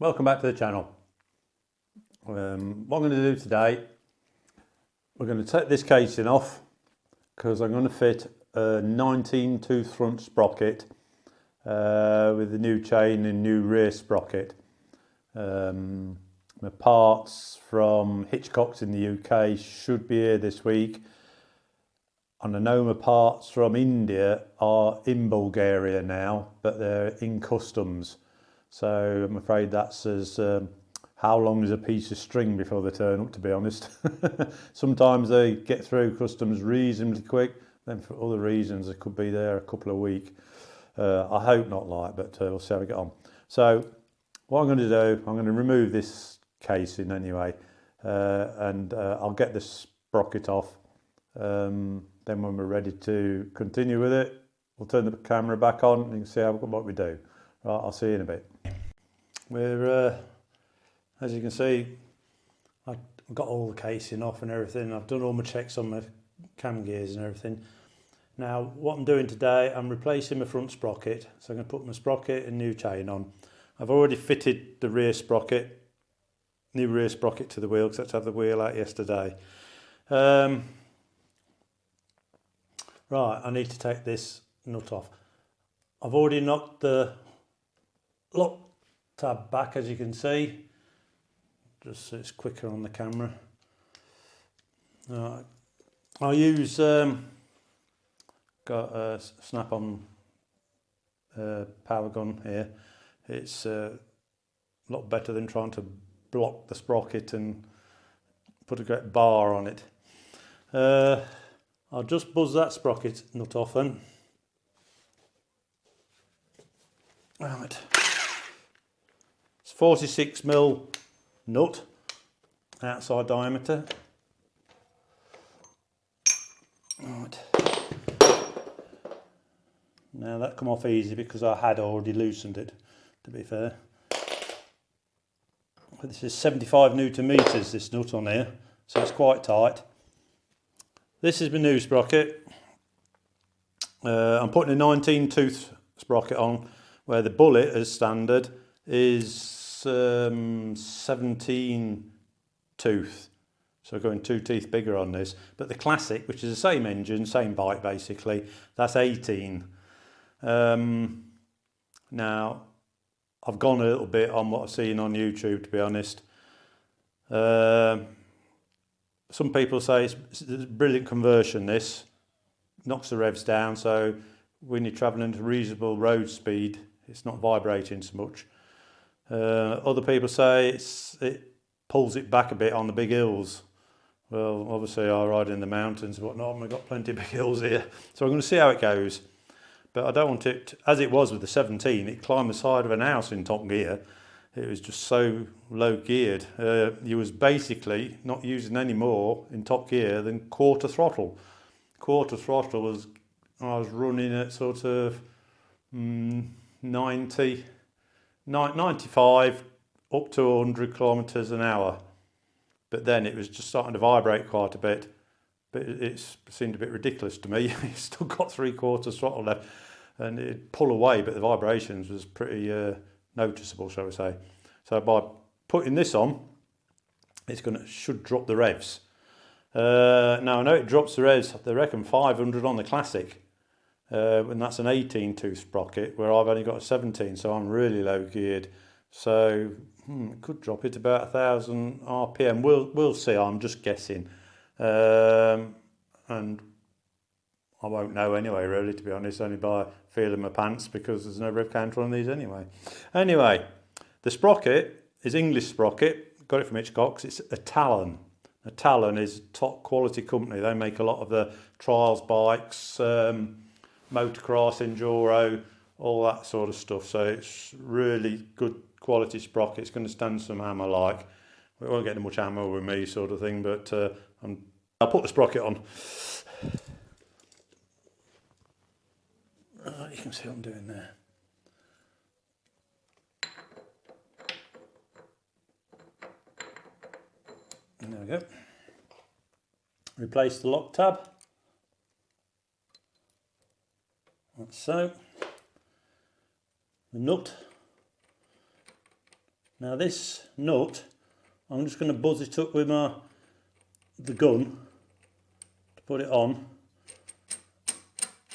Welcome back to the channel. What I'm going to do today, we're going to take this casing off because I'm going to fit a 19 tooth front sprocket with a new chain and new rear sprocket. The parts from Hitchcock's in the UK should be here this week, and I know my parts from India are in Bulgaria now, but they're in customs. So I'm afraid that's as how long is a piece of string before they turn up, to be honest. Sometimes they get through customs reasonably quick, then for other reasons they could be there a couple of weeks. I hope not like, but we'll see how we get on. So what I'm going to do, I'm going to remove this casing anyway, and I'll get the sprocket off. Then when we're ready to continue with it, we'll turn the camera back on and you can see what we do. Right, I'll see you in a bit. We're, as you can see, I've got all the casing off and everything. I've done all my checks on my cam gears and everything. Now, what I'm doing today, I'm replacing my front sprocket. So I'm going to put my sprocket and new chain on. I've already fitted the rear sprocket, new rear sprocket to the wheel, because I had to have the wheel out yesterday. Right, I need to take this nut off. I've already knocked the lock tab back, as you can see, just so it's quicker on the camera. Right. I'll use got a snap-on power gun here. It's a lot better than trying to block the sprocket and put a great bar on it. I'll just buzz that sprocket nut off then. Right. 46mm nut, outside diameter. Right. Now that come off easy because I had already loosened it, to be fair. But this is 75 Newton meters, this nut on here, so it's quite tight. This is my new sprocket. I'm putting a 19 tooth sprocket on, where the Bullet as standard is 17 tooth, so going 2 teeth bigger on this. But the Classic, which is the same engine, same bike basically, that's 18. Now I've gone a little bit on what I've seen on YouTube, to be honest. Some people say it's a brilliant conversion. This knocks the revs down, so when you're travelling at a reasonable road speed, it's not vibrating so much. Other people say it pulls it back a bit on the big hills. Well, obviously I ride in the mountains and whatnot, and we've got plenty of big hills here. So I'm going to see how it goes. But I don't want it, as it was with the 17, it climbed the side of an house in top gear. It was just so low geared. You was basically not using any more in top gear than quarter throttle. Quarter throttle was, I was running at sort of 95 up to 100 kilometres an hour. But then it was just starting to vibrate quite a bit. But it seemed a bit ridiculous to me. It's still got 3/4 throttle left and it'd pull away, but the vibrations was pretty noticeable, shall we say. So by putting this on, it's should drop the revs. Now I know it drops the revs, they reckon 500 on the Classic. And that's an 18 tooth sprocket, where I've only got a 17, so I'm really low geared. So it could drop it about 1,000 RPM. We'll see. I'm just guessing, and I won't know anyway, really, to be honest, only by feeling my pants, because there's no rev counter on these anyway. Anyway, the sprocket is English sprocket. Got it from Hitchcock's. It's a Talon. A Talon is a top quality company. They make a lot of the trials bikes, motocross, enduro, all that sort of stuff. So it's really good quality sprocket. It's going to stand some hammer like. We won't get much hammer with me, sort of thing, but I'll put the sprocket on. You can see what I'm doing there. And there we go. Replace the lock tab. Like so. The nut Now this nut, I'm just going to buzz it up with the gun to put it on,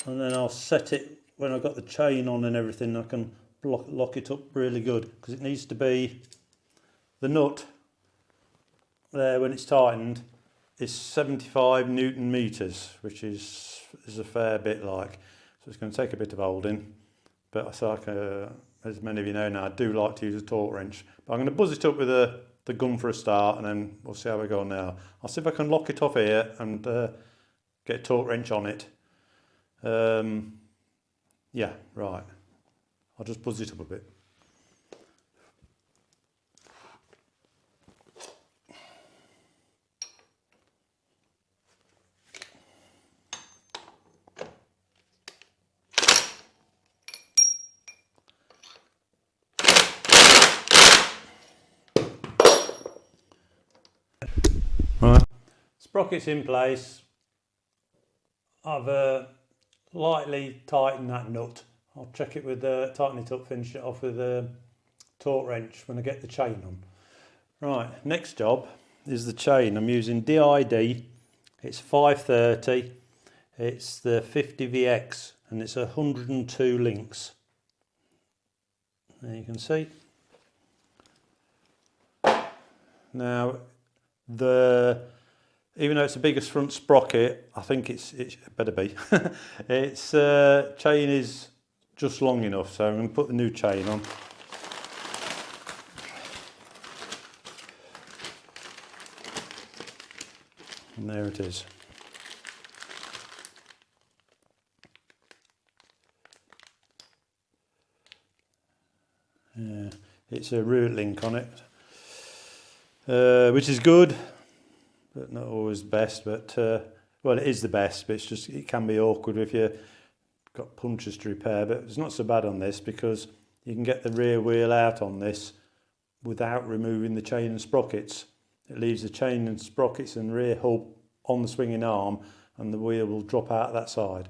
and then I'll set it when I've got the chain on and everything. I can lock it up really good, because it needs to be, the nut there when it's tightened is 75 Newton meters, which is a fair bit like. So it's going to take a bit of holding, but as many of you know now, I do like to use a torque wrench. But I'm going to buzz it up with the gun for a start, and then we'll see how we go now. I'll see if I can lock it off here and get a torque wrench on it. Yeah, right. I'll just buzz it up a bit. Right, sprocket's in place. I've lightly tightened that nut. I'll check it with tighten it up, finish it off with a torque wrench when I get the chain on. Right, next job is the chain. I'm using DID. It's 530. It's the 50VX, and it's 102 links. There you can see. Now, even though it's the biggest front sprocket, I think it better be. Its chain is just long enough, so I'm going to put the new chain on. And there it is. Yeah, it's a root link on it, which is good, but not always best. But well, it is the best, but it can be awkward if you've got punches to repair. But it's not so bad on this, because you can get the rear wheel out on this without removing the chain and sprockets. It leaves the chain and sprockets and rear hub on the swinging arm, and the wheel will drop out that side.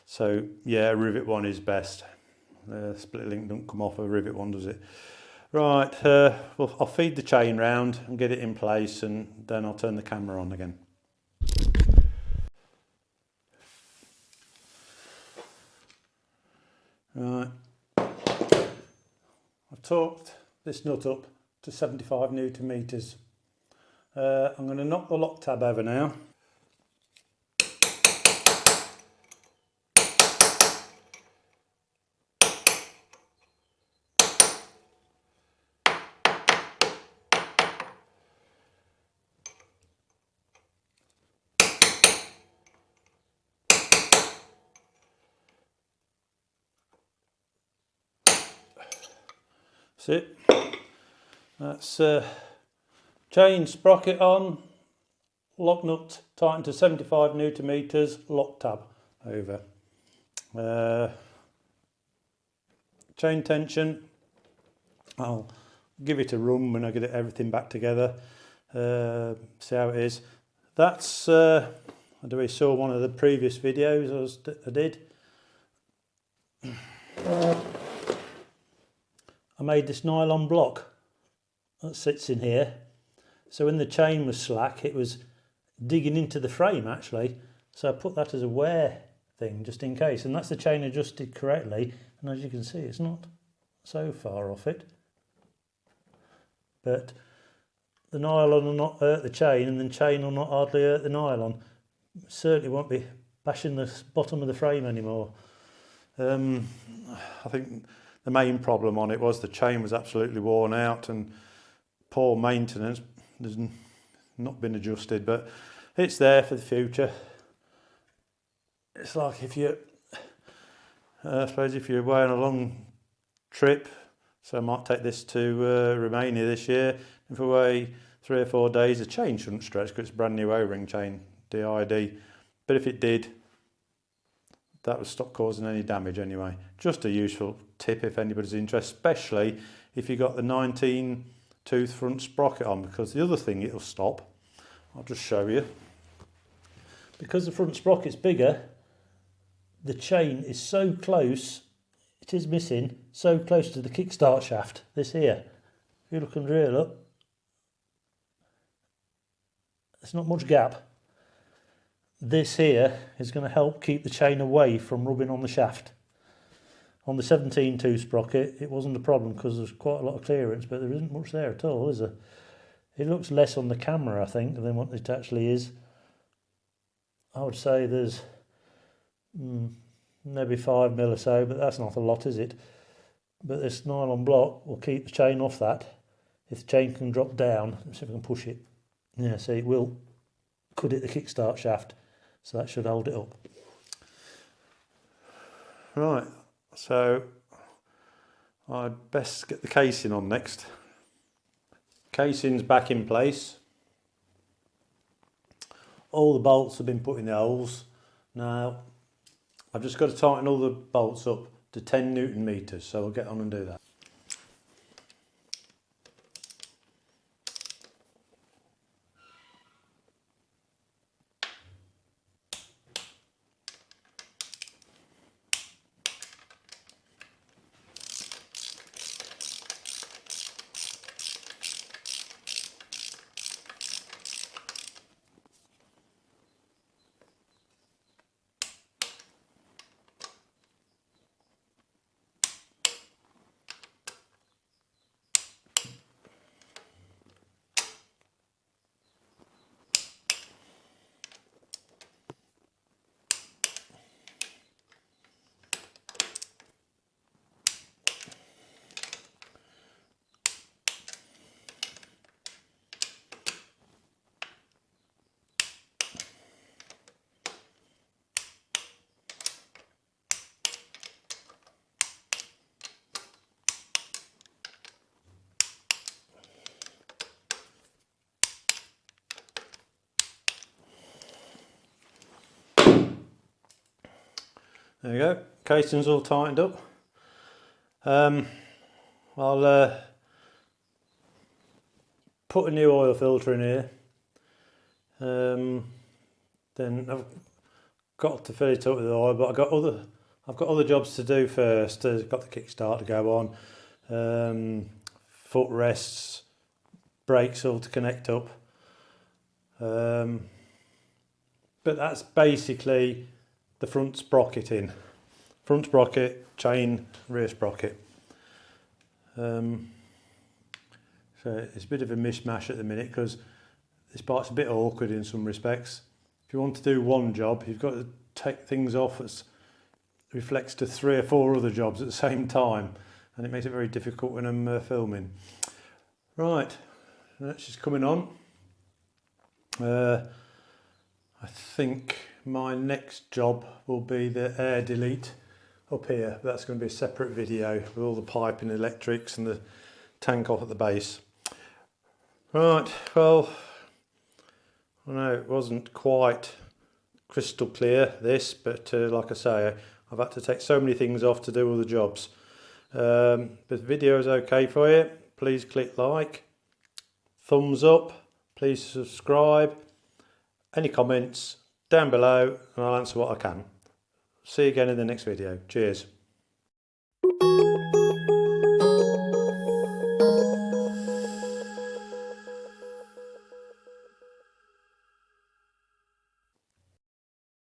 So yeah, a rivet one is best. Split link don't come off a rivet one, does it? Right, well, I'll feed the chain round and get it in place, and then I'll turn the camera on again. Right, I've torqued this nut up to 75 Newton meters. I'm going to knock the lock tab over now. That's it. That's chain sprocket on, lock nut tightened to 75 Newton meters, lock tab over. Chain tension, I'll give it a run when I get everything back together, see how it is. That's, I don't know if you saw one of the previous videos I did. I made this nylon block that sits in here, so when the chain was slack it was digging into the frame actually, so I put that as a wear thing just in case, and that's the chain adjusted correctly, and as you can see it's not so far off it, but the nylon will not hurt the chain, and the chain will not hardly hurt the nylon. Certainly won't be bashing the bottom of the frame anymore. I think the main problem on it was the chain was absolutely worn out and poor maintenance. There's not been adjusted, but it's there for the future. It's like if you, I suppose if you're away on a long trip, so I might take this to Romania this year. If we're away 3 or 4 days, the chain shouldn't stretch because it's a brand new O-ring chain, DID. But if it did, that would stop causing any damage anyway. Just a useful tip if anybody's interested, especially if you've got the 19 tooth front sprocket on, because the other thing it'll stop, I'll just show you. Because the front sprocket's bigger, the chain is so close, it is missing, so close to the kickstart shaft, this here. If you look under here, look, there's not much gap. This here is going to help keep the chain away from rubbing on the shaft. On the 17.2 sprocket, it wasn't a problem because there's quite a lot of clearance, but there isn't much there at all, is there? It looks less on the camera, I think, than what it actually is. I would say there's maybe 5 mil or so, but that's not a lot, is it? But this nylon block will keep the chain off that. If the chain can drop down, let's see if I can push it. Yeah, see, it will cut it the kickstart shaft, so that should hold it up. Right, so I'd best get the casing on next. Casing's back in place. All the bolts have been put in the holes. Now, I've just got to tighten all the bolts up to 10 Newton meters, so I'll get on and do that. There you go, casing's all tightened up. I'll put a new oil filter in here. Then I've got to fill it up with oil, but I've got other jobs to do first. I've got the kickstart to go on, footrests, brakes all to connect up. But that's basically the front sprocket in. Front sprocket, chain, rear sprocket. So it's a bit of a mishmash at the minute because this part's a bit awkward in some respects. If you want to do one job, you've got to take things off that reflects to 3 or 4 other jobs at the same time, and it makes it very difficult when I'm filming. Right, that's just coming on. I think my next job will be the air delete up here. That's going to be a separate video with all the piping, electrics and the tank off at the base. Right, well, I know it wasn't quite crystal clear this, but like I say, I've had to take so many things off to do all the jobs. But the video is okay for you. Please click like, thumbs up, please subscribe. Any comments down below and I'll answer what I can. See you again in the next video. Cheers.